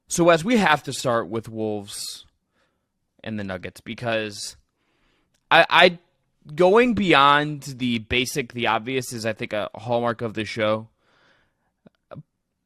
So Wes, we have to start with Wolves and the Nuggets because I going beyond the basic, the obvious is I think a hallmark of the show.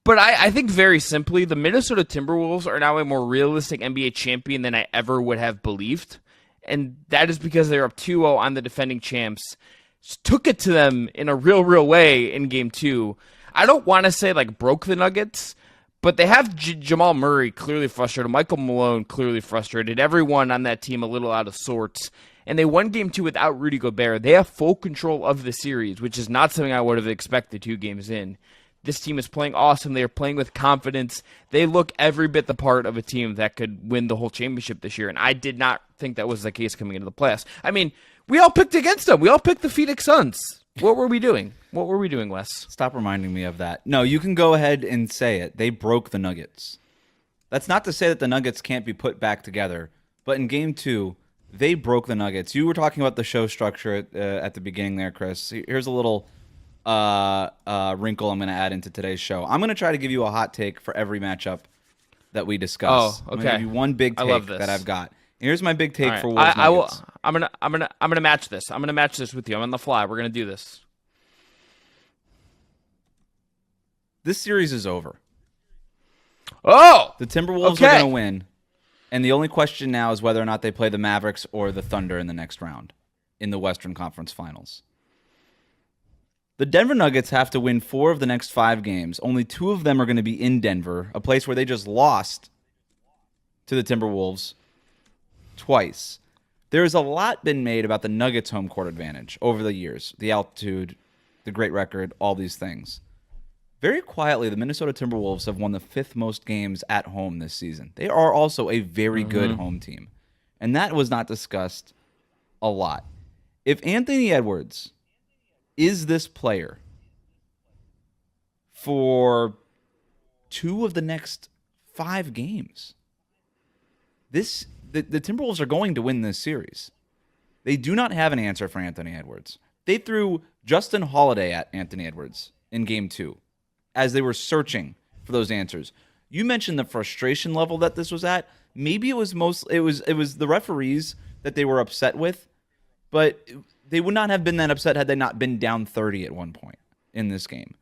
But I think very simply, the Minnesota Timberwolves are now a more realistic NBA champion than I ever would have believed. And that is because they're up 2-0 on the defending champs. Just took it to them in a real way in game 2. I don't want to say like broke the Nuggets, but they have Jamal Murray clearly frustrated, Michael Malone clearly frustrated, everyone on that team a little out of sorts. And they won game 2 without Rudy Gobert. They have full control of the series, which is not something I would have expected 2 games in. This team is playing awesome. They are playing with confidence. They look every bit the part of a team that could win the whole championship this year, and I did not think that was the case coming into the playoffs. I mean, we all picked against them. We all picked the Phoenix Suns. What were we doing? What were we doing, Wes? Stop reminding me of that. No, you can go ahead and say it. They broke the Nuggets. That's not to say that the Nuggets can't be put back together, but in game 2, they broke the Nuggets. You were talking about the show structure at the beginning there, Chris. Here's a little wrinkle I'm going to add into today's show. I'm going to try to give you a hot take for every matchup that we discuss. Oh, okay. I'm going to give you one big take that I've got. Here's my big take for Wolves Nuggets. I'm gonna match this. I'm gonna match this with you. I'm on the fly. We're gonna do this. This series is over. Oh, the Timberwolves are going to win, and the only question now is whether or not they play the Mavericks or the Thunder in the next round in the Western Conference Finals. The Denver Nuggets have to win 4 of the next 5 games. Only 2 of them are going to be in Denver, a place where they just lost to the Timberwolves twice. There's a lot been made about the Nuggets' home court advantage over the years. The altitude, the great record, all these things. Very quietly, the Minnesota Timberwolves have won the 5th most games at home this season. They are also a very good home team. And that was not discussed a lot. If Anthony Edwards is this player for 2 of the next 5 games, the Timberwolves are going to win this series. They do not have an answer for Anthony Edwards. They threw Justin Holiday at Anthony Edwards in game 2 as they were searching for those answers. You mentioned the frustration level that this was at. Maybe it was the referees that they were upset with, but they would not have been that upset had they not been down 30 at one point in this game.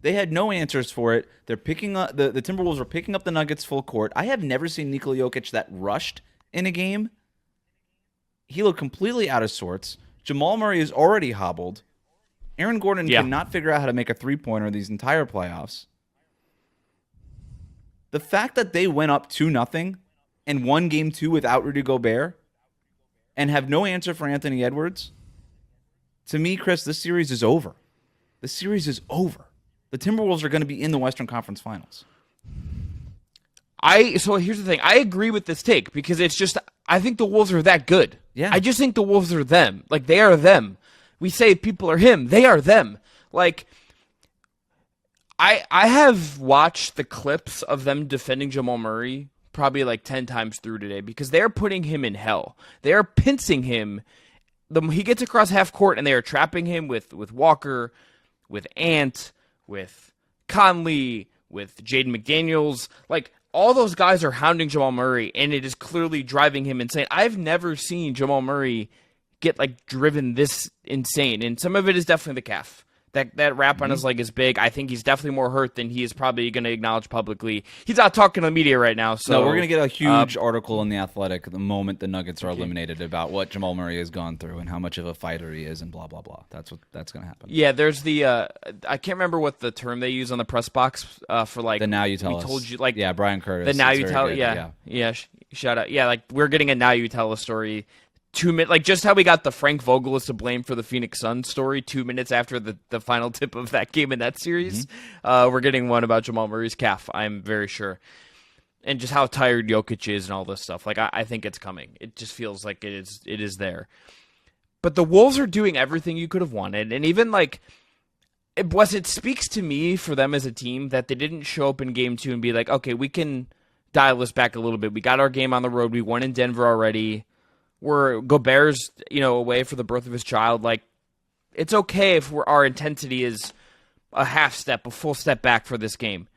They had no answers for it. They're picking up the Timberwolves were picking up the Nuggets full court. I have never seen Nikola Jokic that rushed in a game. He looked completely out of sorts. Jamal Murray is already hobbled. Aaron Gordon cannot figure out how to make a three-pointer these entire playoffs. The fact that they went up 2-0 and won game 2 without Rudy Gobert and have no answer for Anthony Edwards, to me, Chris, this series is over. The series is over. The Timberwolves are going to be in the Western Conference Finals. So here's the thing. I agree with this take because it's just, I think the Wolves are that good. Yeah. I just think the Wolves are them. Like, they are them. We say people are him. They are them. Like, I have watched the clips of them defending Jamal Murray probably like 10 times through today because they're putting him in hell. They're pincing him. He gets across half court and they are trapping him with Walker, with Ant, with Conley, with Jaden McDaniels. Like, all those guys are hounding Jamal Murray, and it is clearly driving him insane. I've never seen Jamal Murray get like driven this insane, and some of it is definitely the calf. That wrap on his leg is big. I think he's definitely more hurt than he is probably going to acknowledge publicly. He's not talking to the media right now. So no, we're going to get a huge article in The Athletic the moment the Nuggets are eliminated about what Jamal Murray has gone through and how much of a fighter he is and blah, blah, blah. That's going to happen. Yeah, there's the I can't remember what the term they use on the press box for like the now you tell us. Told you, like, yeah, Brian Curtis. The now you tell. Yeah. Shout out. Yeah, like we're getting a now you tell us story. 2 minutes, like just how we got the Frank Vogel is to blame for the Phoenix Suns story 2 minutes after the final tip of that game in that series. We're getting one about Jamal Murray's calf, I'm very sure. And just how tired Jokic is and all this stuff. Like I think it's coming. It just feels like it is there. But the Wolves are doing everything you could have wanted. And even like it speaks to me for them as a team that they didn't show up in game 2 and be like, okay, we can dial this back a little bit. We got our game on the road. We won in Denver already. Where Gobert's, away for the birth of his child, like, it's okay if our intensity is a half step, a full step back for this game.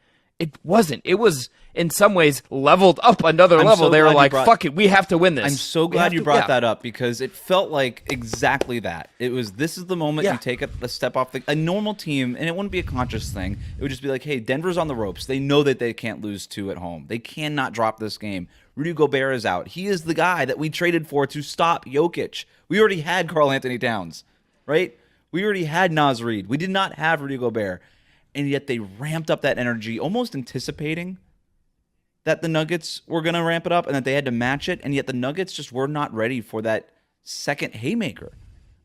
It wasn't. It was in some ways leveled up another level. So they were glad you like, brought- "Fuck it, we have to win this." I'm so glad you brought that up because it felt like exactly that. This is the moment you take a step off a normal team, and it wouldn't be a conscious thing. It would just be like, hey, Denver's on the ropes. They know that they can't lose 2 at home. They cannot drop this game. Rudy Gobert is out. He is the guy that we traded for to stop Jokic. We already had Karl Anthony Towns, right? We already had Naz Reid. We did not have Rudy Gobert. And yet they ramped up that energy, almost anticipating that the Nuggets were going to ramp it up and that they had to match it. And yet the Nuggets just were not ready for that second haymaker.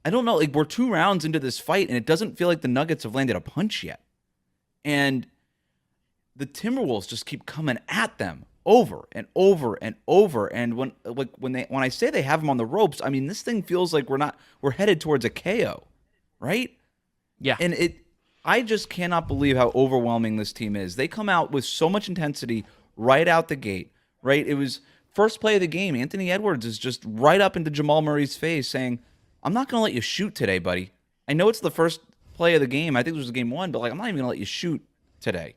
I don't know. Like, we're 2 rounds into this fight, and it doesn't feel like the Nuggets have landed a punch yet. And the Timberwolves just keep coming at them over and over and over. And when I say they have them on the ropes, I mean, this thing feels like we're headed towards a KO, right? Yeah. And I just cannot believe how overwhelming this team is. They come out with so much intensity right out the gate, right? It was first play of the game. Anthony Edwards is just right up into Jamal Murray's face saying, I'm not going to let you shoot today, buddy. I know it's the first play of the game. I think it was game 1, but I'm not even going to let you shoot today.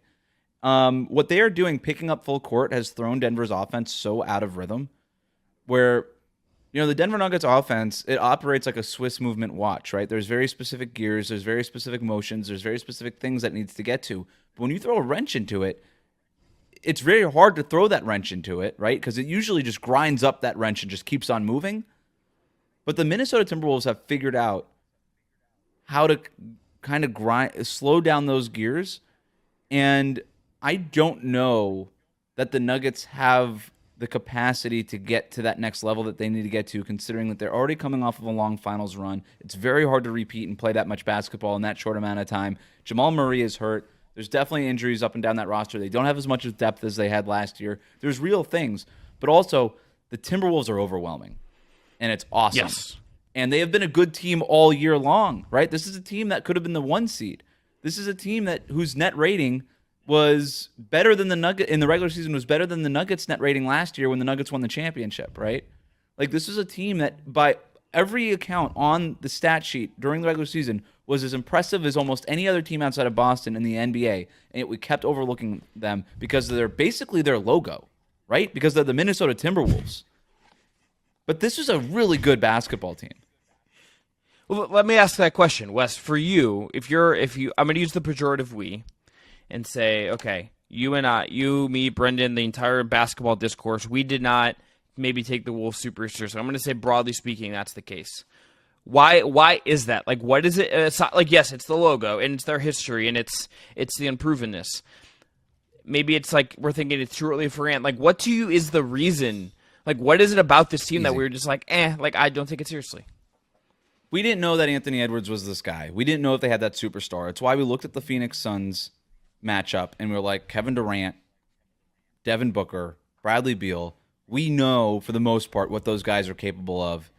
What they are doing, picking up full court, has thrown Denver's offense so out of rhythm where the Denver Nuggets offense, it operates like a Swiss movement watch, right? There's very specific gears, there's very specific motions, there's very specific things that it needs to get to. But when you throw a wrench into it, it's very hard to throw that wrench into it, right? Because it usually just grinds up that wrench and just keeps on moving. But the Minnesota Timberwolves have figured out how to kind of slow down those gears. And I don't know that the Nuggets have the capacity to get to that next level that they need to get to, considering that they're already coming off of a long finals run. It's very hard to repeat and play that much basketball in that short amount of time. Jamal Murray is hurt. There's definitely injuries up and down that roster. They don't have as much depth as they had last year. There's real things. But also, the Timberwolves are overwhelming. And it's awesome. Yes. And they have been a good team all year long, right? This is a team that could have been the 1 seed. This is a team whose net rating was better than the Nuggets in the regular season, was better than the Nuggets net rating last year when the Nuggets won the championship, right? Like, this is a team that by every account on the stat sheet during the regular season was as impressive as almost any other team outside of Boston in the NBA, and yet we kept overlooking them because they're basically their logo, right? Because they're the Minnesota Timberwolves. But this is a really good basketball team. Well, let me ask that question, Wes. For you, if you, I'm going to use the pejorative we, and say, okay, you and I, you, me, Brendan, the entire basketball discourse, we did not maybe take the Wolves super seriously. I'm going to say, broadly speaking, that's the case. Why is that? Like, what is it? It's not, like, yes, it's the logo, and it's their history, and it's the unprovenness. Maybe it's like we're thinking it's too early for Ant. Like, what to you is the reason? Like, what is it about this team that we were just like, like, I don't take it seriously? We didn't know that Anthony Edwards was this guy. We didn't know if they had that superstar. It's why we looked at the Phoenix Suns matchup and we were like, Kevin Durant, Devin Booker, Bradley Beal. We know, for the most part, what those guys are capable of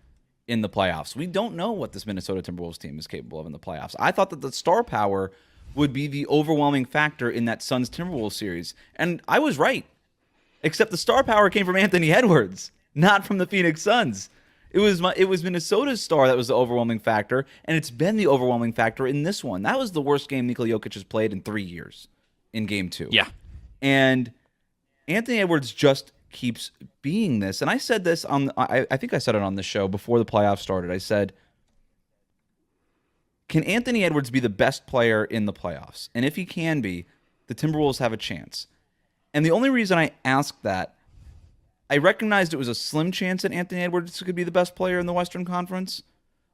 in the playoffs. We don't know what this Minnesota Timberwolves team is capable of in the playoffs. I thought that the star power would be the overwhelming factor in that Suns-Timberwolves series. And I was right. Except the star power came from Anthony Edwards, not from the Phoenix Suns. It was Minnesota's star that was the overwhelming factor, and it's been the overwhelming factor in this one. That was the worst game Nikola Jokic has played in 3 years in Game 2. Yeah. And Anthony Edwards just keeps being this. And I said this I think I said it on the show before the playoffs started. I said, can Anthony Edwards be the best player in the playoffs? And if he can be, the Timberwolves have a chance. And the only reason I asked that, I recognized it was a slim chance that Anthony Edwards could be the best player in the Western Conference,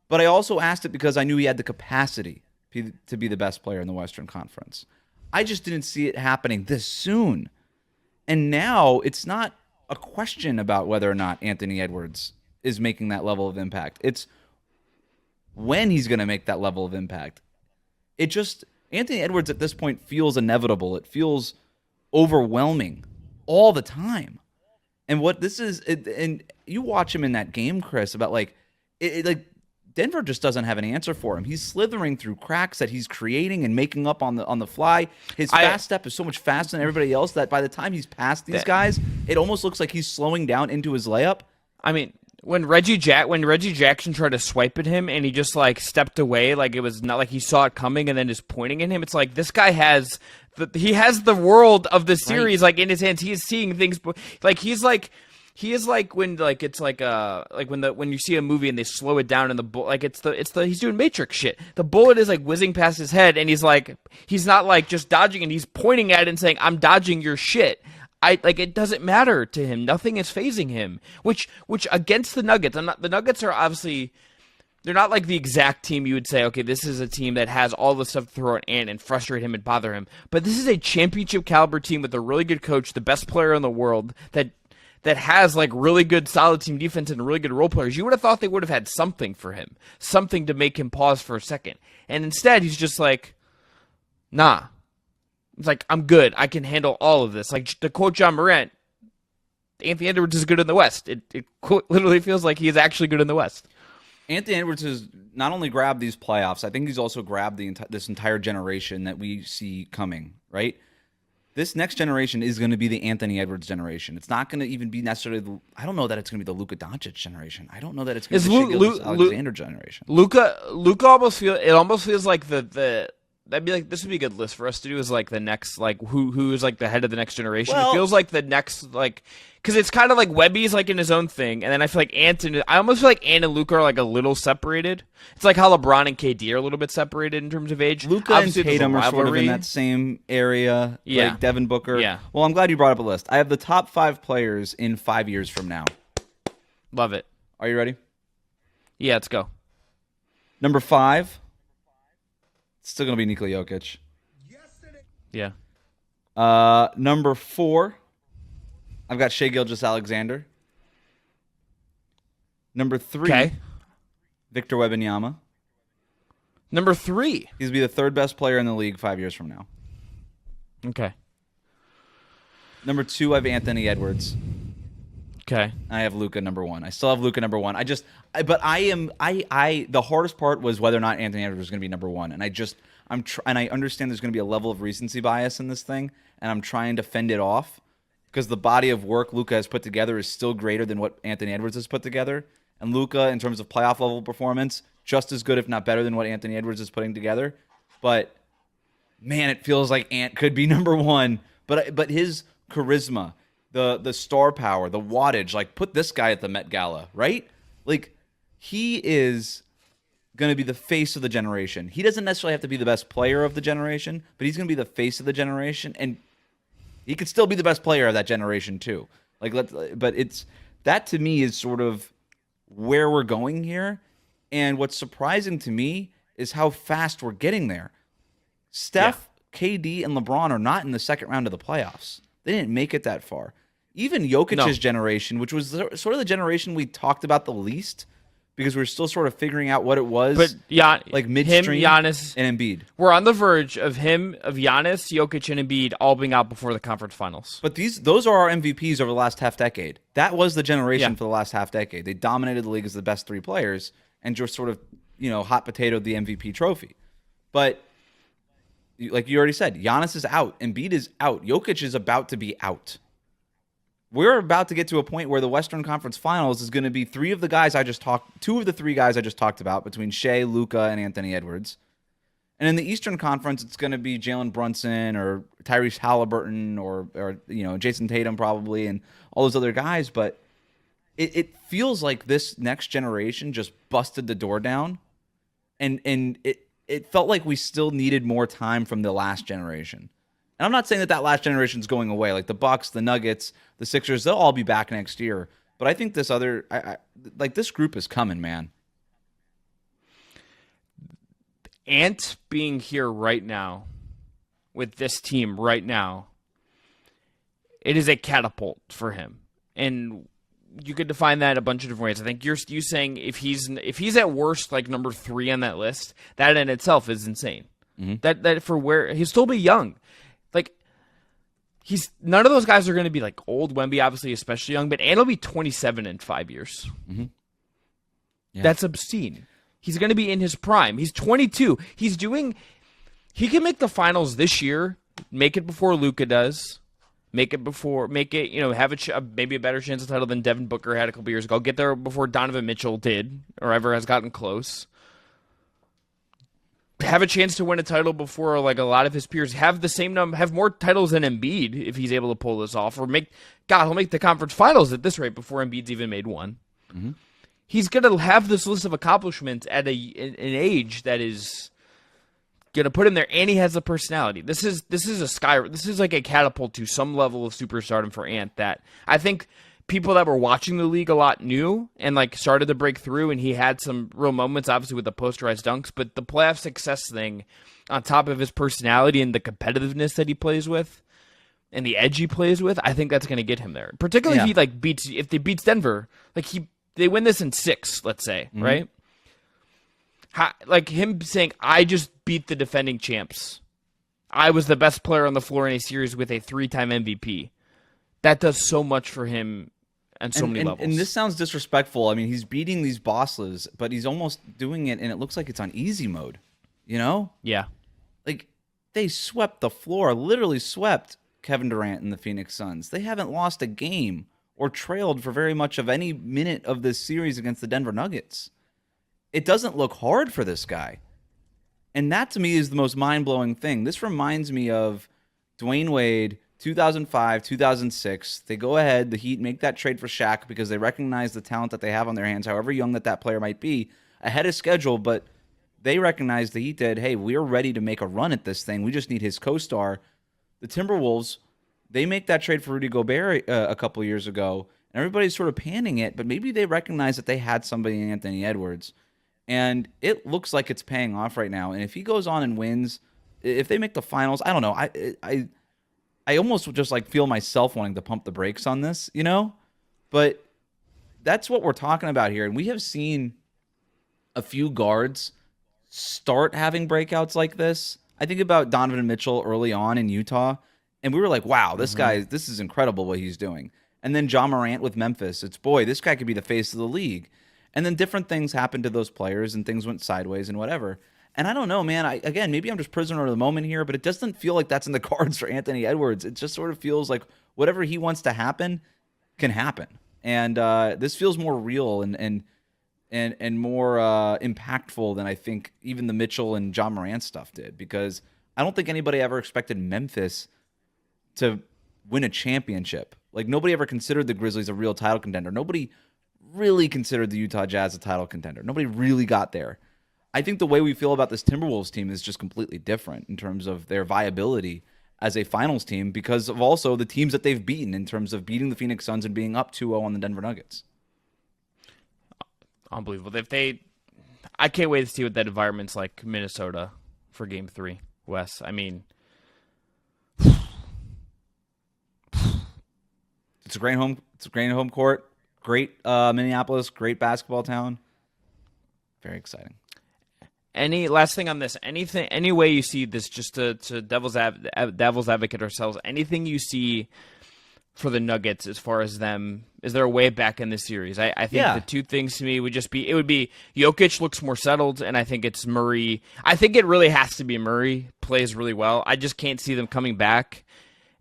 but I also asked it because I knew he had the capacity to be the best player in the Western Conference. I just didn't see it happening this soon. And now it's not a question about whether or not Anthony Edwards is making that level of impact. It's when he's going to make that level of impact. Anthony Edwards at this point feels inevitable. It feels overwhelming all the time. And what this is, and you watch him in that game, Chris, about like Denver just doesn't have an answer for him. He's slithering through cracks that he's creating and making up on the fly. His fast step is so much faster than everybody else that by the time he's past these guys, it almost looks like he's slowing down into his layup. I mean, when Reggie Jackson tried to swipe at him and he just like stepped away, like it was not like he saw it coming and then just pointing at him. It's like this guy has the world of the series like in his hands. He is seeing things like he is like when like it's like when you see a movie and they slow it down and he's doing Matrix shit. The bullet is like whizzing past his head and he's not like just dodging and he's pointing at it and saying, "I'm dodging your shit." It doesn't matter to him. Nothing is phasing him. Which against the Nuggets, the Nuggets are obviously, they're not like the exact team you would say, okay, this is a team that has all the stuff to throw at Ant and frustrate him and bother him. But this is a championship caliber team with a really good coach, the best player in the world, that has like really good solid team defense and really good role players. You would have thought they would have had something for him, something to make him pause for a second. And instead he's just like, nah. It's like, I'm good. I can handle all of this. Like, to quote John Morant, Anthony Edwards is good in the West. It literally feels like he is actually good in the West. Anthony Edwards has not only grabbed these playoffs, I think he's also grabbed this entire generation that we see coming, right? This next generation is going to be the Anthony Edwards generation. It's not going to even be necessarily I don't know that it's going to be the Luka Doncic generation. I don't know that it's going to be the Alexander generation. Luka almost feels like that'd be like, this would be a good list for us to do, is like the next, like who is like the head of the next generation. Well, it feels like the next, like, because it's kind of like Webby's like in his own thing, and then I feel like I almost feel like Ant and Luka are like a little separated. It's like how LeBron and KD are a little bit separated in terms of age. Luka and Tatum are sort of in that same area, like Devin Booker. Yeah. Well, I'm glad you brought up a list. I have the top 5 players in 5 years from now. Love it. Are you ready? Yeah, let's go. Number 5. Still going to be Nikola Jokic. Yeah. Number 4, I've got Shai Gilgeous-Alexander. Number 3, Victor Wembanyama. Number 3. He's going to be the 3rd best player in the league 5 years from now. Okay. Number 2, I have Anthony Edwards. Okay. I have Luka number 1. I still have Luka number 1. The hardest part was whether or not Anthony Edwards was going to be number 1, and I understand there's going to be a level of recency bias in this thing, and I'm trying to fend it off because the body of work Luka has put together is still greater than what Anthony Edwards has put together, and Luka, in terms of playoff level performance, just as good, if not better, than what Anthony Edwards is putting together. But man, it feels like Ant could be number 1, but his charisma, the star power, the wattage, like, put this guy at the Met Gala, right? Like, he is going to be the face of the generation. He doesn't necessarily have to be the best player of the generation, but he's going to be the face of the generation, and he could still be the best player of that generation too. But that to me is sort of where we're going here, and what's surprising to me is how fast we're getting there. Steph, KD, and LeBron are not in the second round of the playoffs. They didn't make it that far. Even Jokic's generation, which was sort of the generation we talked about the least, because we're still sort of figuring out what it was. But like midstream, Giannis, and Embiid. We're on the verge of Giannis, Jokic, and Embiid all being out before the conference finals. But those are our MVPs over the last half decade. That was the generation for the last half decade. They dominated the league as the best 3 players and just sort of, hot potatoed the MVP trophy. But like you already said, Giannis is out. Embiid is out. Jokic is about to be out. We're about to get to a point where the Western Conference Finals is going to be 2 of the 3 guys I just talked about, between Shai, Luka, and Anthony Edwards. And in the Eastern Conference, it's going to be Jalen Brunson or Tyrese Halliburton or Jason Tatum probably, and all those other guys. But it feels like this next generation just busted the door down, and it felt like we still needed more time from the last generation. And I'm not saying that last generation is going away. Like the Bucks, the Nuggets, the Sixers, they'll all be back next year. But I think this this group is coming, man. Ant being here right now with this team right now, it is a catapult for him. And you could define that a bunch of different ways. I think you saying if he's at worst like number 3 on that list, that in itself is insane. Mm-hmm. That for where he'll still be young. Like, none of those guys are going to be like old. Wemby, obviously, especially young, but Ant will be 27 in 5 years. Mm-hmm. Yeah. That's obscene. He's going to be in his prime. He's 22. He can make the finals this year, make it before Luka does, Make it, have maybe a better chance of title than Devin Booker had a couple years ago. Get there before Donovan Mitchell did, or ever has gotten close. Have a chance to win a title before like a lot of his peers. Have the same number, have more titles than Embiid if he's able to pull this off, or he'll make the conference finals at this rate before Embiid's even made one. Mm-hmm. He's gonna have this list of accomplishments at an age that is gonna put him there, and he has a personality. This is like a catapult to some level of superstardom for Ant that I think people that were watching the league a lot knew and like started to break through, and he had some real moments, obviously with the posterized dunks, but the playoff success thing on top of his personality and the competitiveness that he plays with and the edge he plays with, I think that's going to get him there. Particularly if they beats Denver, they win this in 6, let's say, right? Like him saying, I just beat the defending champs. I was the best player on the floor in a series with a 3-time MVP. That does so much for him on so many levels. And this sounds disrespectful. I mean, he's beating these bosses, but he's almost doing it, and it looks like it's on easy mode. You know? Yeah. Like, they swept the floor, literally swept Kevin Durant and the Phoenix Suns. They haven't lost a game or trailed for very much of any minute of this series against the Denver Nuggets. It doesn't look hard for this guy. And that, to me, is the most mind-blowing thing. This reminds me of Dwayne Wade, 2005, 2006. They go ahead, the Heat make that trade for Shaq because they recognize the talent that they have on their hands, however young that player might be, ahead of schedule, but they recognize, the Heat did, hey, we're ready to make a run at this thing. We just need his co-star. The Timberwolves, they make that trade for Rudy Gobert a couple years ago, and everybody's sort of panning it, but maybe they recognize that they had somebody in Anthony Edwards, and it looks like it's paying off right now. And if he goes on and wins, if they make the finals, I don't know, I almost just like feel myself wanting to pump the brakes on this, you know? But that's what we're talking about here. And we have seen a few guards start having breakouts like this. I think about Donovan Mitchell early on in Utah, and we were like, wow, this is incredible what he's doing. And then Ja Morant with Memphis. This guy could be the face of the league. And then different things happened to those players, and things went sideways and whatever. And I don't know, man. Again, maybe I'm just prisoner of the moment here, but it doesn't feel like that's in the cards for Anthony Edwards. It just sort of feels like whatever he wants to happen can happen. And this feels more real and more impactful than I think even the Mitchell and Ja Morant stuff did, because I don't think anybody ever expected Memphis to win a championship. Like, nobody ever considered the Grizzlies a real title contender. Nobody really considered the Utah Jazz a title contender. Nobody really got there. I think the way we feel about this Timberwolves team is just completely different in terms of their viability as a finals team, because of also the teams that they've beaten in terms of beating the Phoenix Suns and being up 2-0 on the Denver Nuggets. Unbelievable. I can't wait to see what that environment's like Minnesota for Game 3, Wes. I mean, it's a great home court. Great Minneapolis, great basketball town. Very exciting. Any last thing on this? Any way you see this, just to devil's advocate ourselves, anything you see for the Nuggets as far as them, is there a way back in this series? I think the two things to me would be Jokic looks more settled, and I think it's Murray. I think it really has to be Murray plays really well. I just can't see them coming back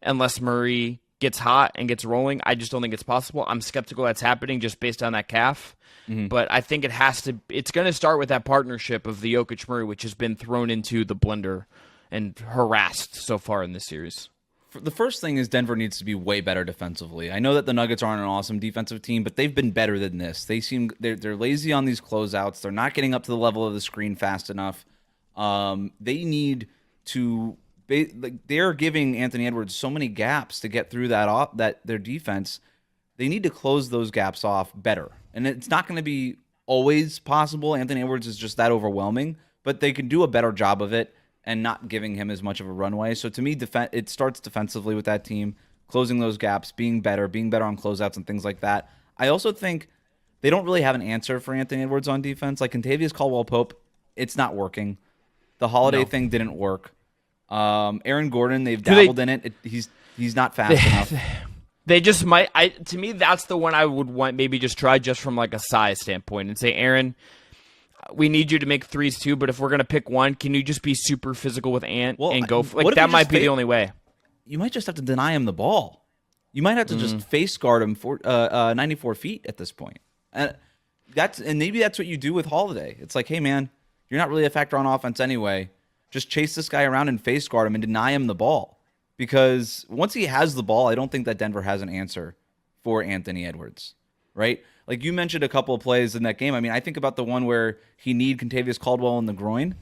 unless Murray gets hot and gets rolling. I just don't think it's possible. I'm skeptical that's happening just based on that calf. Mm-hmm. But I think it's going to start with that partnership of the Jokic-Murray, which has been thrown into the blender and harassed so far in this series. The first thing is Denver needs to be way better defensively. I know that the Nuggets aren't an awesome defensive team, but they've been better than this. They're lazy on these closeouts. They're not getting up to the level of the screen fast enough. They need to. They're giving Anthony Edwards so many gaps to get through that their defense. They need to close those gaps off better. And it's not going to be always possible. Anthony Edwards is just that overwhelming, but they can do a better job of it and not giving him as much of a runway. So to me, it starts defensively with that team, closing those gaps, being better on closeouts and things like that. I also think they don't really have an answer for Anthony Edwards on defense. Like Kentavious Caldwell-Pope, it's not working. The Holiday thing didn't work. Aaron Gordon, they've dabbled in it. He's not fast enough. They just might. To me, that's the one I would want. Maybe just try just from like a size standpoint and say, Aaron, we need you to make threes too. But if we're gonna pick one, can you just be super physical with Ant and go? That might be the only way. you might just have to deny him the ball. You might have to just face guard him for 94 feet at this point. And maybe that's what you do with Holiday. It's like, hey, man, you're not really a factor on offense anyway. Just chase this guy around and face guard him and deny him the ball. Because once he has the ball, I don't think that Denver has an answer for Anthony Edwards, right? Like you mentioned a couple of plays in that game. I mean, I think about the one where he kneed Contavious Caldwell in the groin.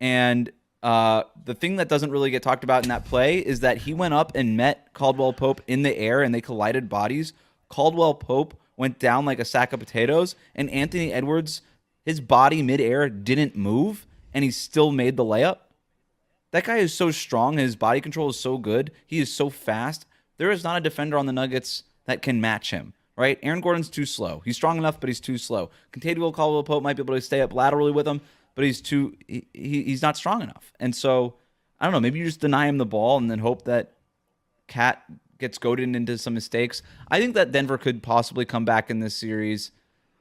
And the thing that doesn't really get talked about in that play is that he went up and met Caldwell Pope in the air and they collided bodies. Caldwell Pope went down like a sack of potatoes, and Anthony Edwards, his body midair didn't move, and he still made the layup. That guy is so strong. His body control is so good. He is so fast. There is not a defender on the Nuggets that can match him, right? Aaron Gordon's too slow. He's strong enough, but he's too slow. Contavious Caldwell Pope might be able to stay up laterally with him, but he's not strong enough. And so, I don't know, maybe you just deny him the ball and then hope that Cat gets goaded into some mistakes. I think that Denver could possibly come back in this series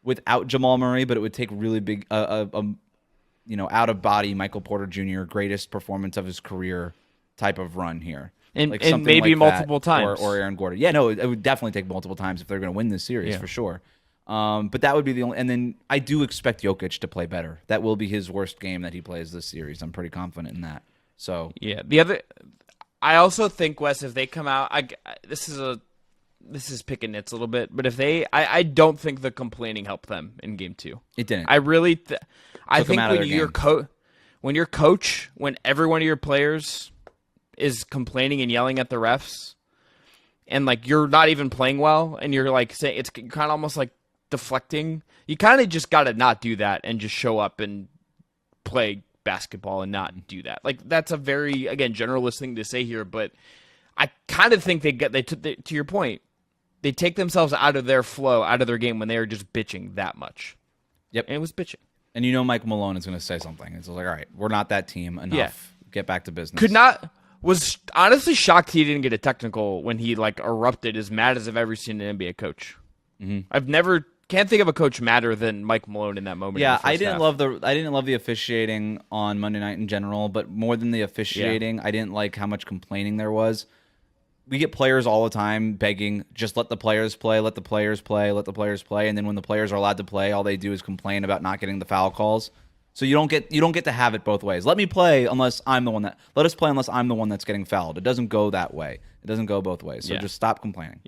without Jamal Murray, but it would take really big, out of body Michael Porter Jr. greatest performance of his career type of run here, and maybe like multiple times, or Aaron Gordon. Yeah, no, it would definitely take multiple times if they're going to win this series for sure. But that would be the only. And then I do expect Jokic to play better. That will be his worst game that he plays this series. I'm pretty confident in that. So yeah, I also think, Wes, if they come out, this is picking nits a little bit, but if I don't think the complaining helped them in game 2. It didn't. I really, I think when your coach, when every one of your players is complaining and yelling at the refs, and like you're not even playing well, and you're like saying it's kind of almost like deflecting. You kind of just got to not do that and just show up and play basketball and not do that. Like that's a very, again, generalist thing to say here, but I kind of think to your point, they take themselves out of their flow, out of their game when they are just bitching that much. Yep. And it was bitching. And Mike Malone is going to say something. It's like, all right, we're not that team enough. Yeah. Get back to business. Was honestly shocked he didn't get a technical when he like erupted as mad as I've ever seen an NBA coach. Mm-hmm. Can't think of a coach madder than Mike Malone in that moment. Yeah, I didn't love the officiating on Monday night in general, but more than the officiating, I didn't like how much complaining there was. We get players all the time begging, just let the players play, let the players play, let the players play, and then when the players are allowed to play, all they do is complain about not getting the foul calls. So you don't get to have it both ways. Let us play unless I'm the one that's getting fouled. It doesn't go that way. It doesn't go both ways. So just stop complaining.